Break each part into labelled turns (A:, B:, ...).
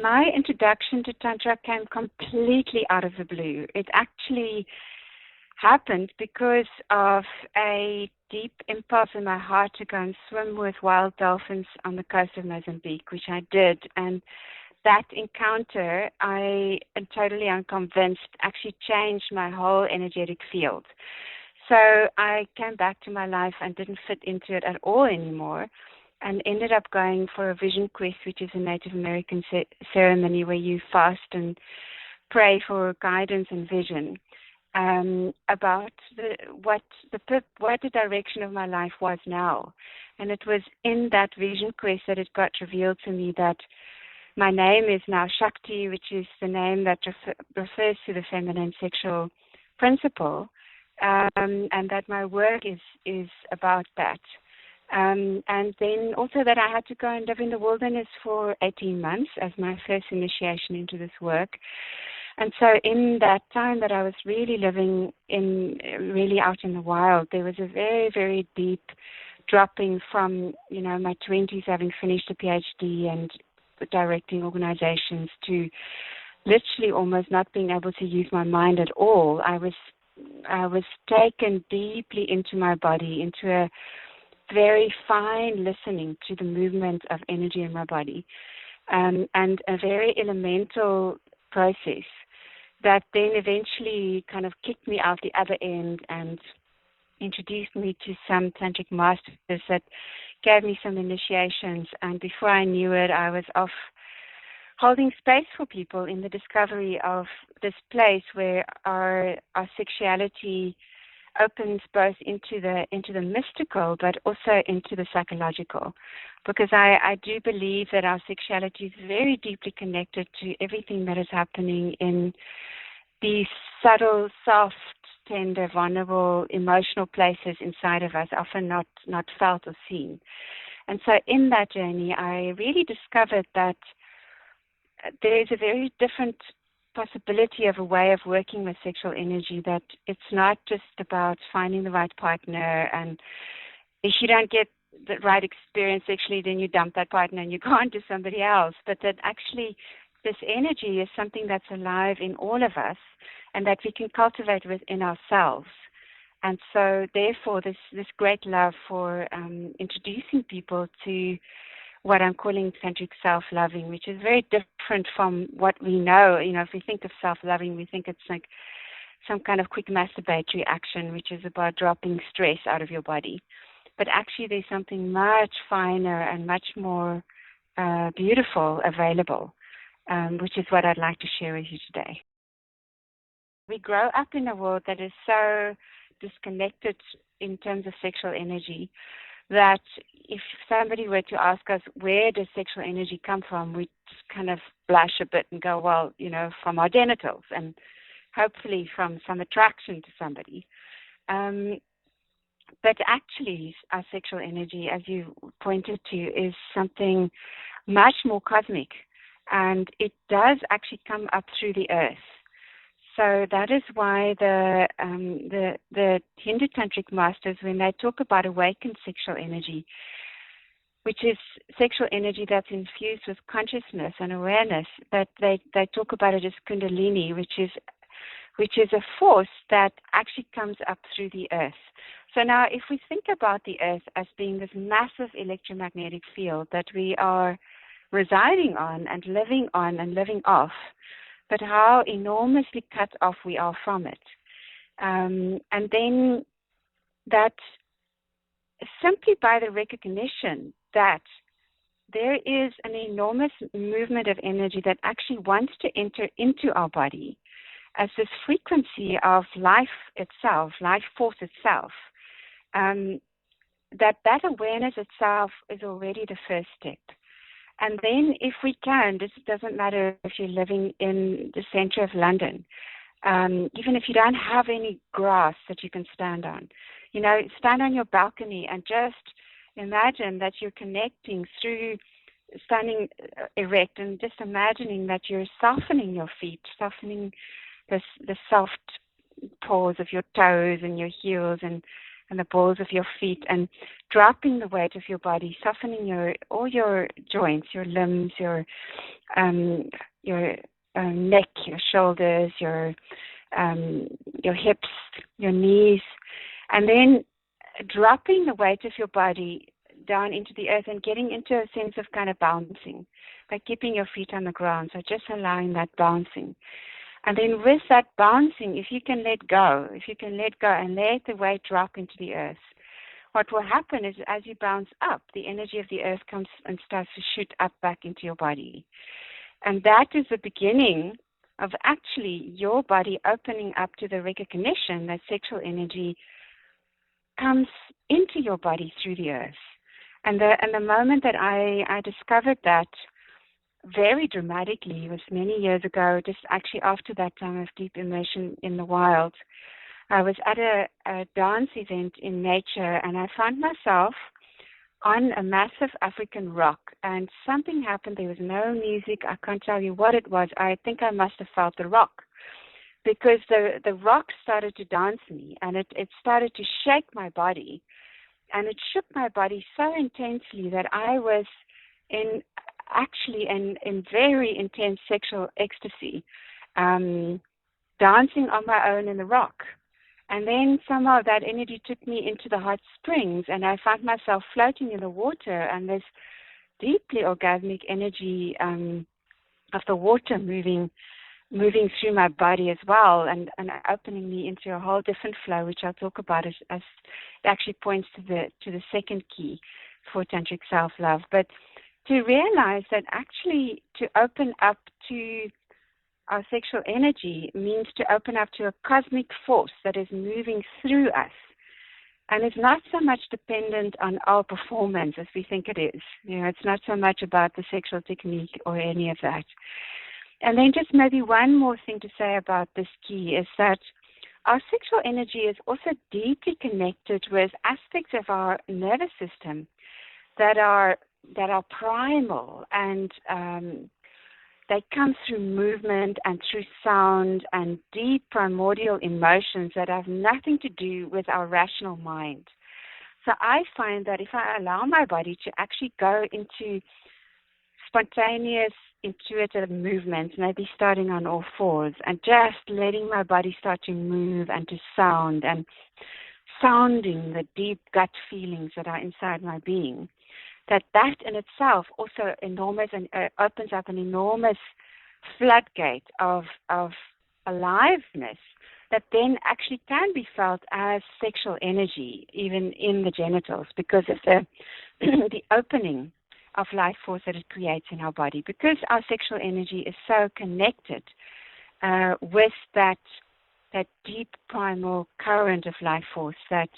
A: My introduction to Tantra came completely out of the blue. It actually happened because of a deep impulse in my heart to go and swim with wild dolphins on the coast of Mozambique, which I did. And that encounter, I am totally unconvinced, actually changed my whole energetic field. So I came back to my life and didn't fit into it at all anymore, and ended up going for a vision quest, which is a Native American ceremony where you fast and pray for guidance and vision about what the direction of my life was now. And it was in that vision quest that it got revealed to me that my name is now Shakti, which is the name that refers to the feminine sexual principle, and that my work is about that. And then also that I had to go and live in the wilderness for 18 months as my first initiation into this work. And so in that time that I was really living really out in the wild, there was a very, very deep dropping from, my 20s, having finished a PhD and directing organizations, to literally almost not being able to use my mind at all. I was taken deeply into my body, into a very fine listening to the movement of energy in my body, and a very elemental process that then eventually kind of kicked me out the other end and introduced me to some tantric masters that gave me some initiations. And before I knew it, I was off holding space for people in the discovery of this place where our sexuality opens both into the mystical, but also into the psychological, because I do believe that our sexuality is very deeply connected to everything that is happening in these subtle, soft, tender, vulnerable, emotional places inside of us, often not felt or seen. And so in that journey, I really discovered that there is a very different possibility of a way of working with sexual energy, that it's not just about finding the right partner, and if you don't get the right experience sexually, then you dump that partner and you go on to somebody else, but that actually this energy is something that's alive in all of us and that we can cultivate within ourselves. And so therefore this great love for introducing people to what I'm calling tantric self-loving, which is very different from what we know. If we think of self-loving, we think it's like some kind of quick masturbatory action, which is about dropping stress out of your body. But actually there's something much finer and much more beautiful available, which is what I'd like to share with you today. We grow up in a world that is so disconnected in terms of sexual energy that if somebody were to ask us, where does sexual energy come from, we just kind of blush a bit and go, well, from our genitals and hopefully from some attraction to somebody. But actually, our sexual energy, as you pointed to, is something much more cosmic, and it does actually come up through the earth. So that is why the Hindu tantric masters, when they talk about awakened sexual energy, which is sexual energy that's infused with consciousness and awareness, that they talk about it as kundalini, which is a force that actually comes up through the earth. So now if we think about the earth as being this massive electromagnetic field that we are residing on and living off, but how enormously cut off we are from it. And then that simply by the recognition that there is an enormous movement of energy that actually wants to enter into our body as this frequency of life itself, life force itself, that awareness itself is already the first step. And then if we can, this doesn't matter if you're living in the center of London, even if you don't have any grass that you can stand on, stand on your balcony and just imagine that you're connecting through standing erect, and just imagining that you're softening your feet, softening the soft paws of your toes and your heels, and and the balls of your feet, and dropping the weight of your body, softening all your joints, your limbs, your neck, your shoulders, your hips, your knees, and then dropping the weight of your body down into the earth and getting into a sense of kind of bouncing, by keeping your feet on the ground. So just allowing that bouncing. And then with that bouncing, if you can let go and let the weight drop into the earth, what will happen is as you bounce up, the energy of the earth comes and starts to shoot up back into your body. And that is the beginning of actually your body opening up to the recognition that sexual energy comes into your body through the earth. And the moment that I discovered that very dramatically was many years ago, just actually after that time of deep immersion in the wild. I was at a dance event in nature, and I found myself on a massive African rock, and something happened. There was no music. I can't tell you what it was. I think I must have felt the rock, because the rock started to dance me, and it started to shake my body, and it shook my body so intensely that I was in very intense sexual ecstasy, dancing on my own in the rock. And then somehow that energy took me into the hot springs, and I found myself floating in the water, and this deeply orgasmic energy of the water moving through my body as well, and opening me into a whole different flow, which I'll talk about as it actually points to the second key for tantric self-love. But to realize that actually to open up to our sexual energy means to open up to a cosmic force that is moving through us. And it's not so much dependent on our performance as we think it is. It's not so much about the sexual technique or any of that. And then just maybe one more thing to say about this key is that our sexual energy is also deeply connected with aspects of our nervous system that are primal, and they come through movement and through sound and deep primordial emotions that have nothing to do with our rational mind. So I find that if I allow my body to actually go into spontaneous, intuitive movements, maybe starting on all fours, and just letting my body start to move and to sound, and sounding the deep gut feelings that are inside my being, that in itself also opens up an enormous floodgate of aliveness that then actually can be felt as sexual energy, even in the genitals, because of the opening of life force that it creates in our body. Because our sexual energy is so connected with that deep primal current of life force that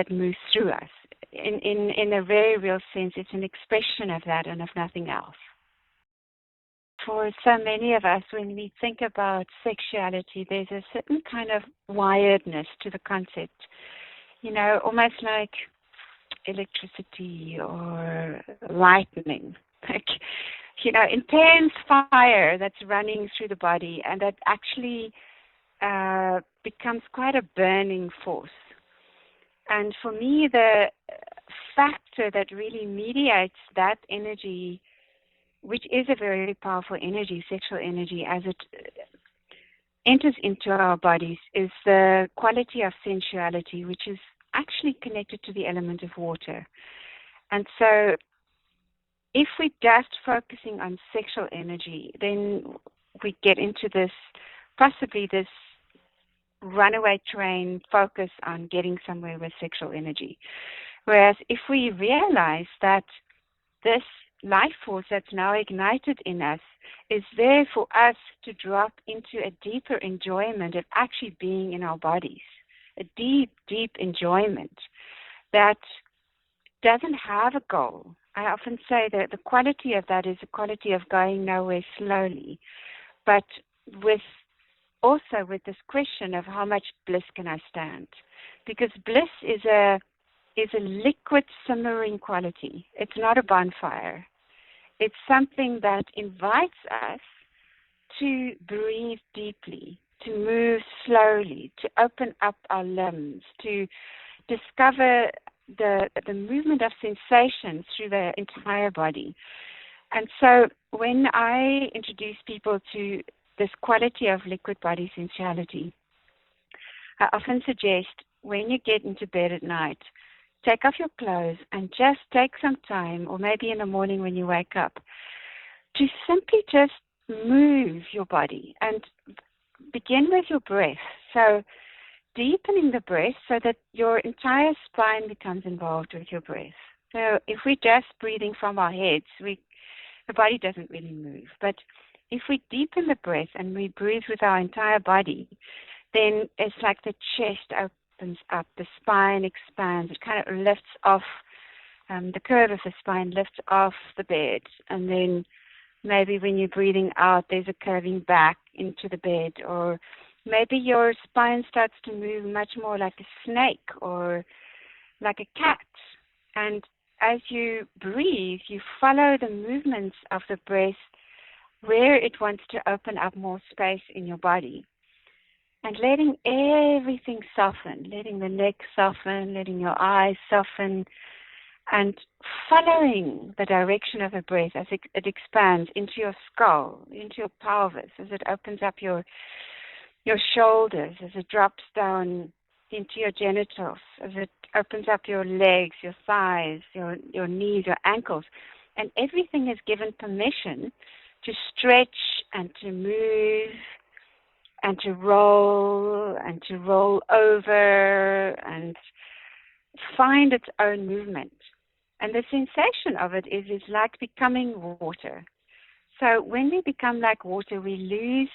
A: moves through us. In a very real sense, it's an expression of that and of nothing else. For so many of us, when we think about sexuality, there's a certain kind of wiredness to the concept, almost like electricity or lightning, like, intense fire that's running through the body, and that actually becomes quite a burning force. And for me, the factor that really mediates that energy, which is a very powerful energy, sexual energy, as it enters into our bodies, is the quality of sensuality, which is actually connected to the element of water. And so if we're just focusing on sexual energy, then we get into possibly this runaway train focus on getting somewhere with sexual energy. Whereas if we realize that this life force that's now ignited in us is there for us to drop into a deeper enjoyment of actually being in our bodies, a deep, deep enjoyment that doesn't have a goal. I often say that the quality of that is the quality of going nowhere slowly, but also with this question of how much bliss can I stand? Because bliss is a liquid simmering quality. It's not a bonfire. It's something that invites us to breathe deeply, to move slowly, to open up our limbs, to discover the movement of sensations through the entire body. And so when I introduce people to this quality of liquid body sensuality, I often suggest when you get into bed at night, take off your clothes and just take some time, or maybe in the morning when you wake up, to simply just move your body and begin with your breath. So deepening the breath so that your entire spine becomes involved with your breath. So if we're just breathing from our heads, the body doesn't really move. But if we deepen the breath and we breathe with our entire body, then it's like the chest opens up, the spine expands, it kind of lifts off, the curve of the spine lifts off the bed, and then maybe when you're breathing out, there's a curving back into the bed, or maybe your spine starts to move much more like a snake or like a cat. And as you breathe, you follow the movements of the breath where it wants to open up more space in your body. And letting everything soften, letting the neck soften, letting your eyes soften, and following the direction of the breath as it expands into your skull, into your pelvis, as it opens up your shoulders, as it drops down into your genitals, as it opens up your legs, your thighs, your knees, your ankles. And everything is given permission to stretch and to move and to roll over and find its own movement. And the sensation of it is like becoming water. So when we become like water, we lose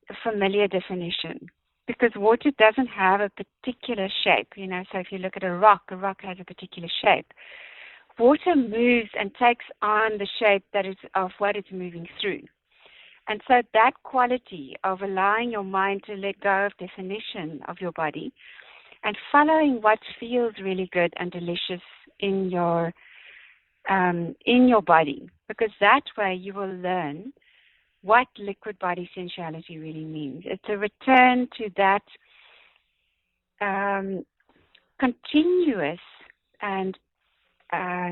A: a familiar definition, because water doesn't have a particular shape. So if you look at a rock has a particular shape. Water moves and takes on the shape that is of what it's moving through. And so that quality of allowing your mind to let go of definition of your body and following what feels really good and delicious in your body, because that way you will learn what liquid body sensuality really means. It's a return to that continuous and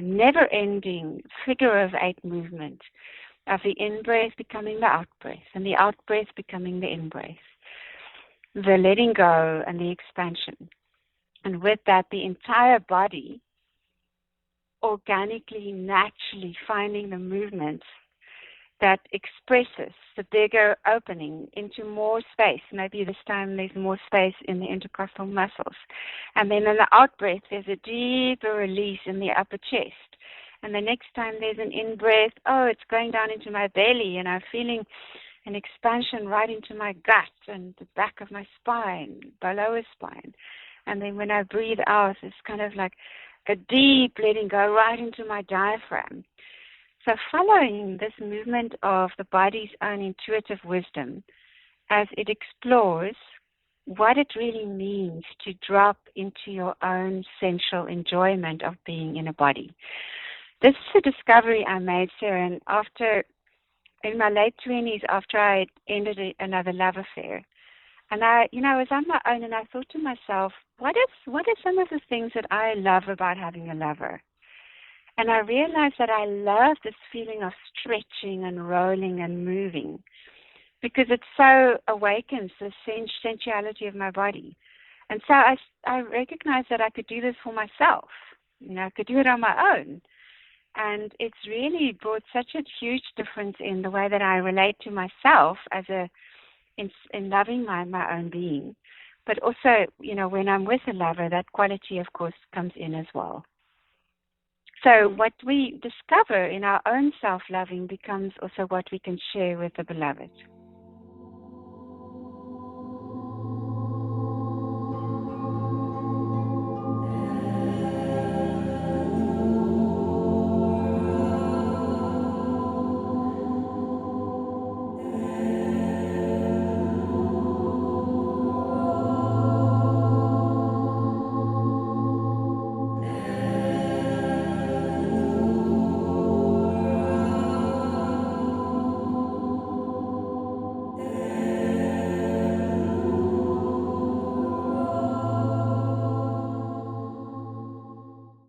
A: never-ending figure of eight movement of the in-breath becoming the out-breath, and the out-breath becoming the in-breath, the letting go and the expansion. And with that, the entire body organically, naturally finding the movement that expresses the bigger opening into more space. Maybe this time there's more space in the intercostal muscles. And then in the out-breath, there's a deeper release in the upper chest. And the next time there's an in-breath, it's going down into my belly, and I'm feeling an expansion right into my gut and the back of my spine, below the spine. And then when I breathe out, it's kind of like a deep letting go right into my diaphragm. So following this movement of the body's own intuitive wisdom as it explores what it really means to drop into your own sensual enjoyment of being in a body. This is a discovery I made, Seren, in my late 20s, after I had ended another love affair. And I was on my own, and I thought to myself, what are some of the things that I love about having a lover? And I realized that I love this feeling of stretching and rolling and moving, because it so awakens the sensuality of my body. And so I recognized that I could do this for myself. I could do it on my own. And it's really brought such a huge difference in the way that I relate to myself in loving my own being. But also, when I'm with a lover, that quality, of course, comes in as well. So what we discover in our own self-loving becomes also what we can share with the beloved.